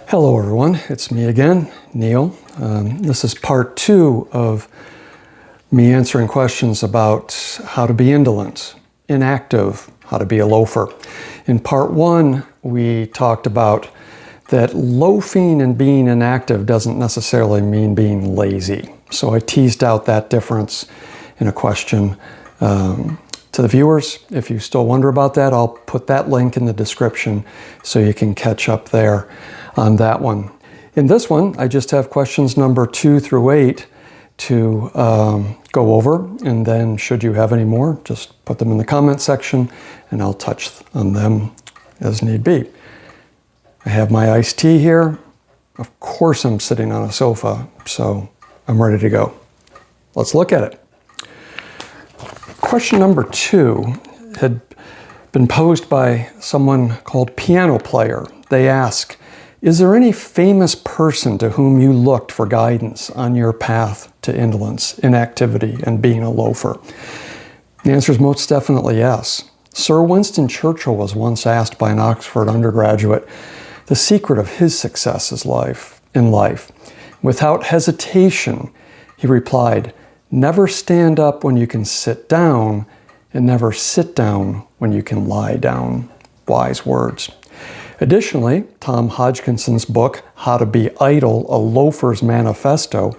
Hello everyone, it's me again, Neil. This is part 2 of me answering questions about how to be indolent, inactive, how to be a loafer. In part 1, we talked about that loafing and being inactive doesn't necessarily mean being lazy. So I teased out that difference in a question to the viewers. If you still wonder about that, I'll put that link in the description so you can catch up there on that one. In this one, I just have questions number 2 through 8 to go over, and then should you have any more, just put them in the comment section and I'll touch on them as need be. I have my iced tea here. Of course I'm sitting on a sofa, so I'm ready to go. Let's look at it. Question number 2 had been posed by someone called Piano Player. They ask, is there any famous person to whom you looked for guidance on your path to indolence, inactivity, and being a loafer? The answer is most definitely yes. Sir Winston Churchill was once asked by an Oxford undergraduate the secret of his success in life. Without hesitation, he replied, "Never stand up when you can sit down, and never sit down when you can lie down." Wise words. Additionally, Tom Hodgkinson's book, How to Be Idle, A Loafer's Manifesto,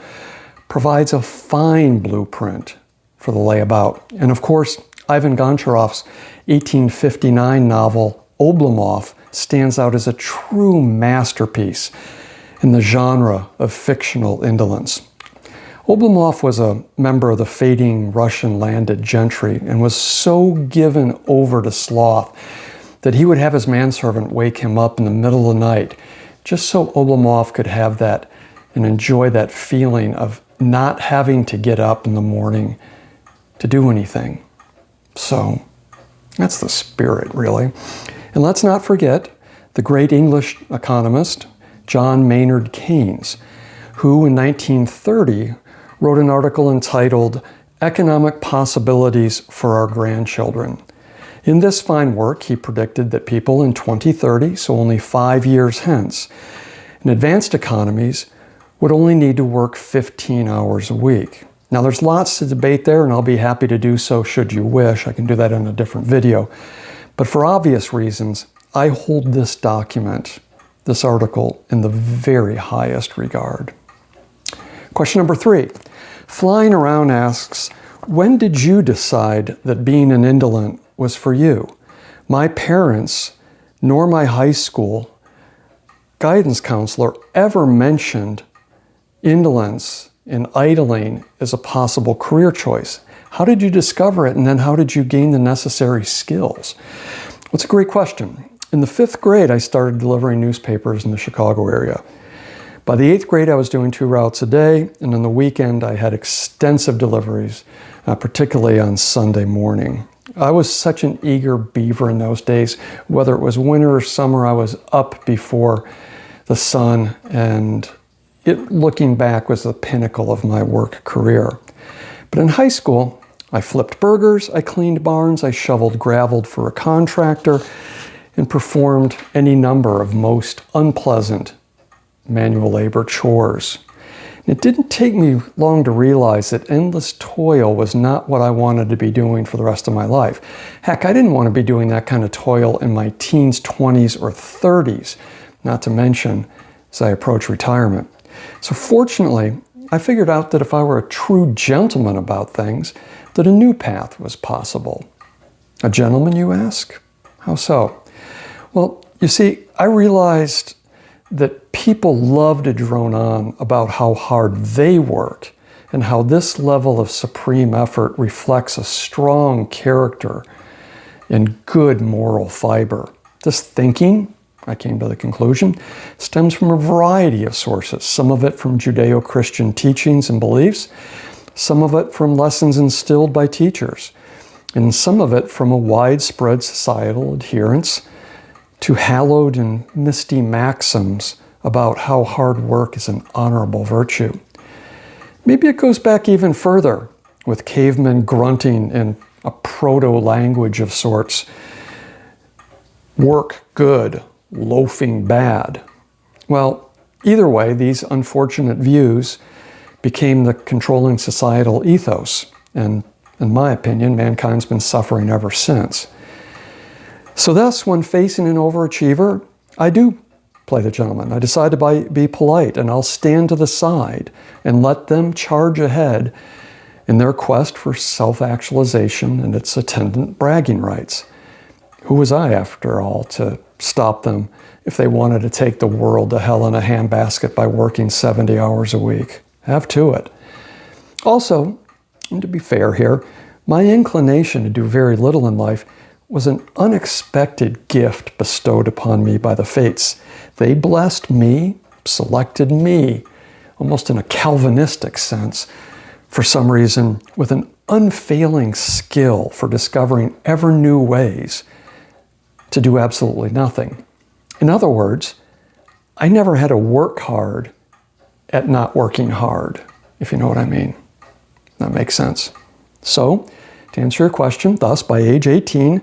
provides a fine blueprint for the layabout. And of course, Ivan Goncharov's 1859 novel, Oblomov, stands out as a true masterpiece in the genre of fictional indolence. Oblomov was a member of the fading Russian landed gentry and was so given over to sloth that he would have his manservant wake him up in the middle of the night just so Oblomov could have that and enjoy that feeling of not having to get up in the morning to do anything. So that's the spirit, really. And let's not forget the great English economist John Maynard Keynes, who in 1930 wrote an article entitled Economic Possibilities for Our Grandchildren. In this fine work, he predicted that people in 2030, so only 5 years hence, in advanced economies would only need to work 15 hours a week. Now there's lots to debate there, and I'll be happy to do so should you wish. I can do that in a different video. But for obvious reasons, I hold this document, this article, in the very highest regard. Question number 3. Flying Around asks, when did you decide that being an indolent was for you? My parents, nor my high school guidance counselor ever mentioned indolence and idling as a possible career choice. How did you discover it, and then how did you gain the necessary skills? Well, it's a great question. In the 5th grade, I started delivering newspapers in the Chicago area. By the 8th grade, I was doing 2 routes a day, and on the weekend, I had extensive deliveries, particularly on Sunday morning. I was such an eager beaver in those days. Whether it was winter or summer, I was up before the sun, and looking back, was the pinnacle of my work career. But in high school, I flipped burgers, I cleaned barns, I shoveled gravel for a contractor, and performed any number of most unpleasant manual labor chores. It didn't take me long to realize that endless toil was not what I wanted to be doing for the rest of my life. Heck, I didn't want to be doing that kind of toil in my teens, 20s, or 30s, not to mention as I approach retirement. So fortunately, I figured out that if I were a true gentleman about things, that a new path was possible. A gentleman, you ask? How so? Well, you see, I realized that people love to drone on about how hard they work and how this level of supreme effort reflects a strong character and good moral fiber. This thinking, I came to the conclusion, stems from a variety of sources, some of it from Judeo-Christian teachings and beliefs, some of it from lessons instilled by teachers, and some of it from a widespread societal adherence to hallowed and misty maxims about how hard work is an honorable virtue. Maybe it goes back even further, with cavemen grunting in a proto-language of sorts. Work good, loafing bad. Well, either way, these unfortunate views became the controlling societal ethos, and in my opinion, mankind's been suffering ever since. So thus, when facing an overachiever, I do play the gentleman. I decide to be polite, and I'll stand to the side and let them charge ahead in their quest for self-actualization and its attendant bragging rights. Who was I, after all, to stop them if they wanted to take the world to hell in a handbasket by working 70 hours a week? Have to it. Also, and to be fair here, my inclination to do very little in life was an unexpected gift bestowed upon me by the fates. They blessed me, selected me, almost in a Calvinistic sense, for some reason, with an unfailing skill for discovering ever new ways to do absolutely nothing. In other words, I never had to work hard at not working hard, if you know what I mean. That makes sense. So, to answer your question, thus, by age 18,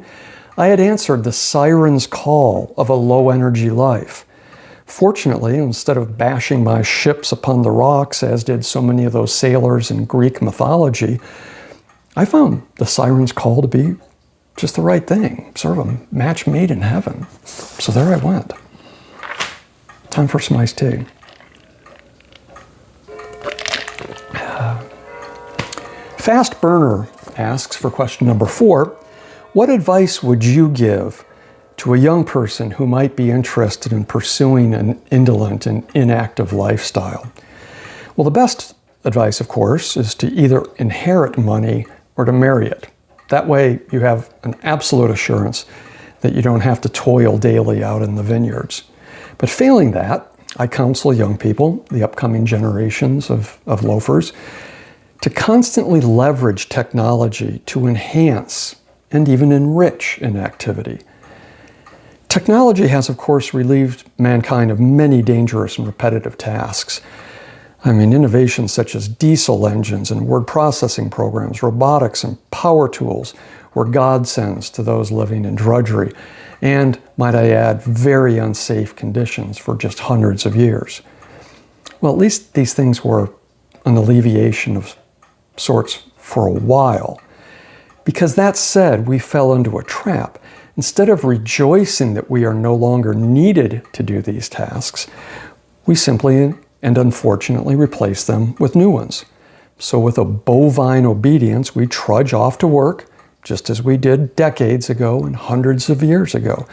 I had answered the siren's call of a low-energy life. Fortunately, instead of bashing my ships upon the rocks, as did so many of those sailors in Greek mythology, I found the siren's call to be just the right thing, sort of a match made in heaven. So there I went. Time for some iced tea. Fast Burner asks for question number 4, what advice would you give to a young person who might be interested in pursuing an indolent and inactive lifestyle? Well, the best advice, of course, is to either inherit money or to marry it. That way you have an absolute assurance that you don't have to toil daily out in the vineyards. But failing that, I counsel young people, the upcoming generations of loafers, to constantly leverage technology to enhance and even enrich inactivity. Technology has, of course, relieved mankind of many dangerous and repetitive tasks. I mean, innovations such as diesel engines and word processing programs, robotics and power tools were godsends to those living in drudgery and, might I add, very unsafe conditions for just hundreds of years. Well, at least these things were an alleviation of sorts for a while. Because that said, we fell into a trap. Instead of rejoicing that we are no longer needed to do these tasks, we simply and unfortunately replace them with new ones. So with a bovine obedience, we trudge off to work, just as we did decades ago and hundreds of years ago.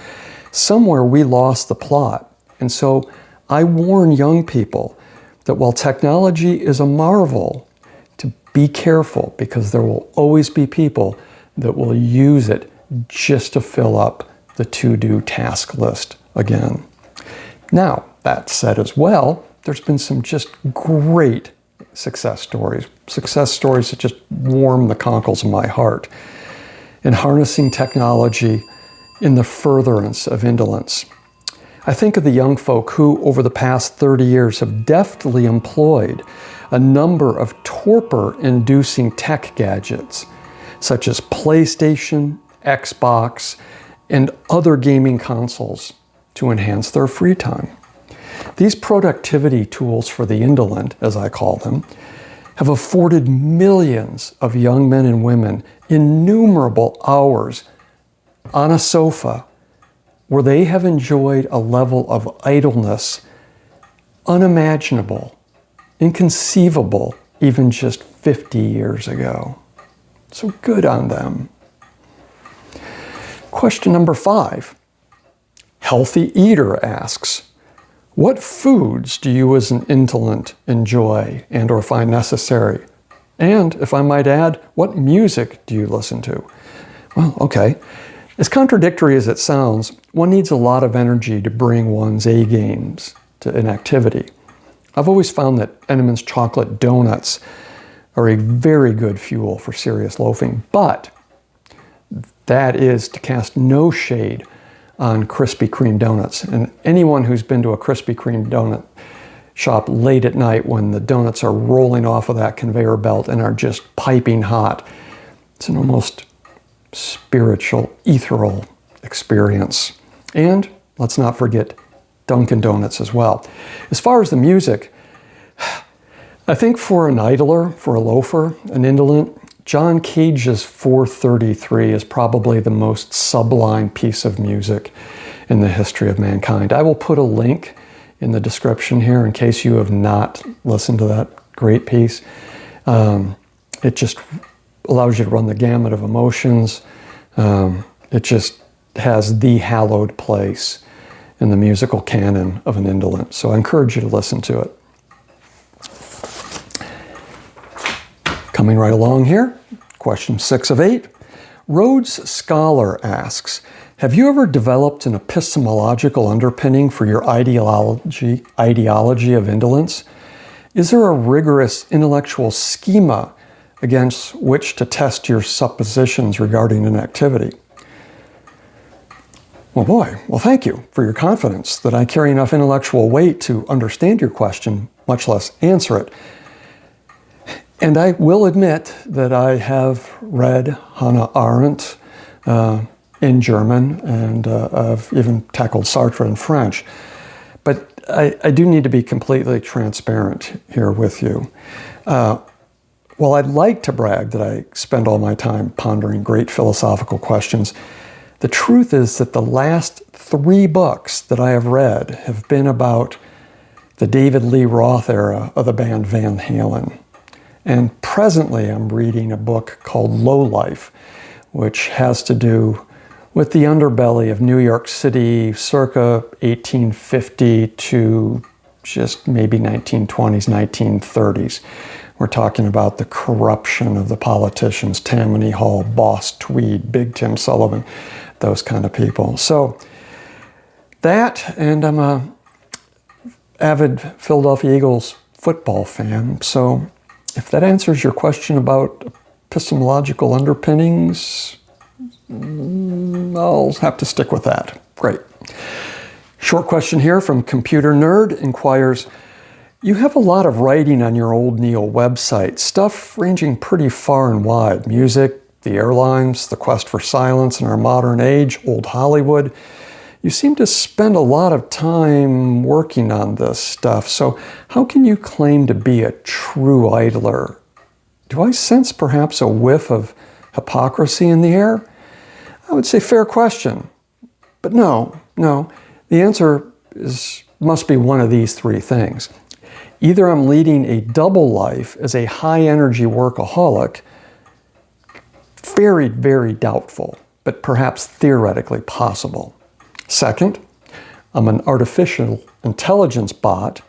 Somewhere we lost the plot. And so I warn young people that while technology is a marvel, to be careful, because there will always be people that will use it just to fill up the to-do task list again. Now, that said as well, there's been some just great success stories that just warm the cockles of my heart in harnessing technology in the furtherance of indolence. I think of the young folk who, over the past 30 years, have deftly employed a number of torpor-inducing tech gadgets, such as PlayStation, Xbox, and other gaming consoles to enhance their free time. These productivity tools for the indolent, as I call them, have afforded millions of young men and women innumerable hours on a sofa where they have enjoyed a level of idleness unimaginable, inconceivable even just 50 years ago. So good on them. Question number 5. Healthy Eater asks, what foods do you as an indolent enjoy and or find necessary? And, if I might add, what music do you listen to? Well, okay. As contradictory as it sounds, one needs a lot of energy to bring one's A games to inactivity. I've always found that Entenmann's chocolate donuts are a very good fuel for serious loafing, but that is to cast no shade on Krispy Kreme donuts. And anyone who's been to a Krispy Kreme donut shop late at night when the donuts are rolling off of that conveyor belt and are just piping hot, it's an almost spiritual, ethereal experience. And let's not forget Dunkin' Donuts as well. As far as the music, I think for an idler, for a loafer, an indolent, John Cage's 433 is probably the most sublime piece of music in the history of mankind. I will put a link in the description here in case you have not listened to that great piece. It just allows you to run the gamut of emotions. It just has the hallowed place in the musical canon of an indolent. So I encourage you to listen to it. Coming right along here, question 6 of 8. Rhodes Scholar asks, have you ever developed an epistemological underpinning for your ideology of indolence? Is there a rigorous intellectual schema against which to test your suppositions regarding an activity? Well, boy, well, thank you for your confidence that I carry enough intellectual weight to understand your question, much less answer it. And I will admit that I have read Hannah Arendt in German, and I've even tackled Sartre in French. But I do need to be completely transparent here with you. While I'd like to brag that I spend all my time pondering great philosophical questions, the truth is that the last 3 books that I have read have been about the David Lee Roth era of the band Van Halen. And presently I'm reading a book called Low Life, which has to do with the underbelly of New York City circa 1850 to just maybe 1920s, 1930s. We're talking about the corruption of the politicians, Tammany Hall, Boss Tweed, Big Tim Sullivan, those kind of people. So that, and I'm a avid Philadelphia Eagles football fan. So if that answers your question about epistemological underpinnings, I'll have to stick with that. Great. Short question here from Computer Nerd inquires, you have a lot of writing on your Old Neil website, stuff ranging pretty far and wide. Music, the airlines, the quest for silence in our modern age, old Hollywood. You seem to spend a lot of time working on this stuff. So how can you claim to be a true idler? Do I sense perhaps a whiff of hypocrisy in the air? I would say fair question. But no. The answer must be one of these 3 things. Either I'm leading a double life as a high-energy workaholic, very, very doubtful, but perhaps theoretically possible. Second, I'm an artificial intelligence bot.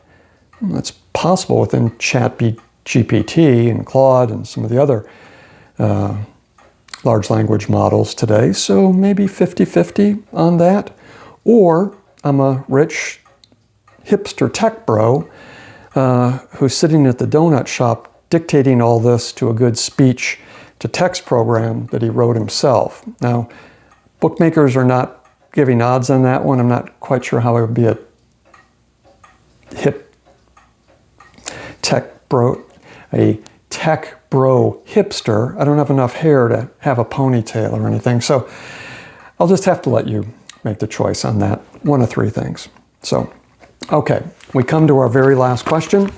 That's possible within ChatGPT and Claude and some of the other large language models today, so maybe 50-50 on that. Or I'm a rich hipster tech bro who's sitting at the donut shop dictating all this to a good speech-to-text program that he wrote himself. Now, bookmakers are not giving odds on that one. I'm not quite sure how I would be a hip tech bro, a tech bro hipster. I don't have enough hair to have a ponytail or anything, so I'll just have to let you make the choice on that. One of 3 things. So, okay, we come to our very last question.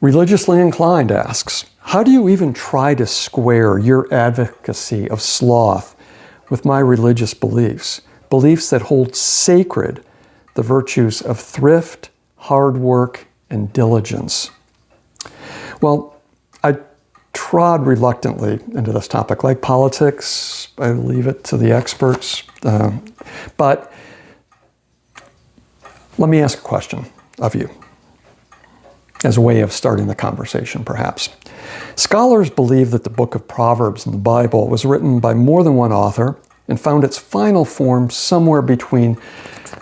Religiously Inclined asks, how do you even try to square your advocacy of sloth with my religious beliefs? Beliefs that hold sacred the virtues of thrift, hard work, and diligence. Well, I trod reluctantly into this topic. Like politics, I leave it to the experts. But let me ask a question of you as a way of starting the conversation, perhaps. Scholars believe that the book of Proverbs in the Bible was written by more than one author and found its final form somewhere between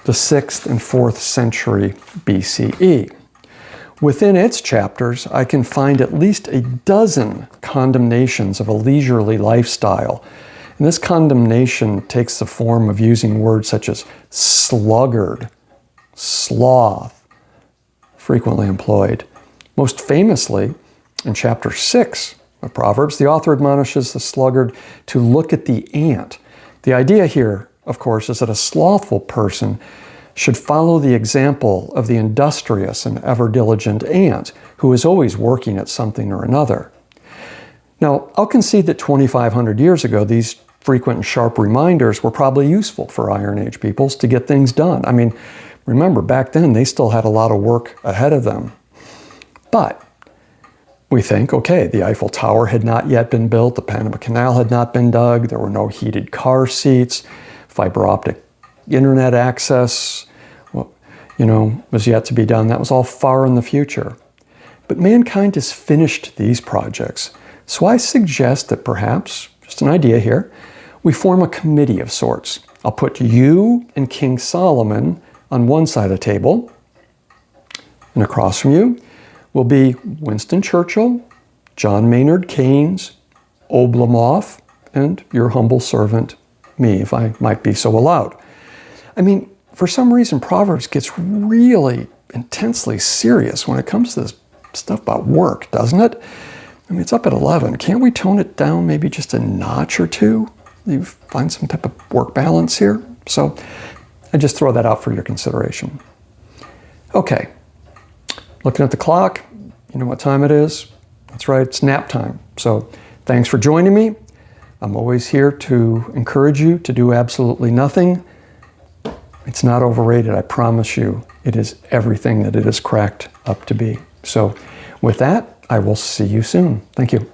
the 6th and 4th century BCE. Within its chapters, I can find at least a dozen condemnations of a leisurely lifestyle. And this condemnation takes the form of using words such as sluggard, sloth, frequently employed. Most famously, in chapter 6 of Proverbs, the author admonishes the sluggard to look at the ant. The idea here of course, is that a slothful person should follow the example of the industrious and ever-diligent ant, who is always working at something or another. Now, I'll concede that 2,500 years ago, these frequent and sharp reminders were probably useful for Iron Age peoples to get things done. I mean, remember, back then, they still had a lot of work ahead of them. But we think, okay, the Eiffel Tower had not yet been built, the Panama Canal had not been dug, there were no heated car seats, fiber optic internet access, was yet to be done. That was all far in the future. But mankind has finished these projects. So I suggest that perhaps, just an idea here, we form a committee of sorts. I'll put you and King Solomon on one side of the table, and across from you will be Winston Churchill, John Maynard Keynes, Obelomoff, and your humble servant, me, if I might be so allowed. I mean, for some reason, Proverbs gets really intensely serious when it comes to this stuff about work, doesn't it? I mean, it's up at 11. Can't we tone it down maybe just a notch or two? You find some type of work balance here? So I just throw that out for your consideration. Okay, looking at the clock, you know what time it is? That's right, it's nap time. So thanks for joining me. I'm always here to encourage you to do absolutely nothing. It's not overrated, I promise you. It is everything that it is cracked up to be. So with that, I will see you soon. Thank you.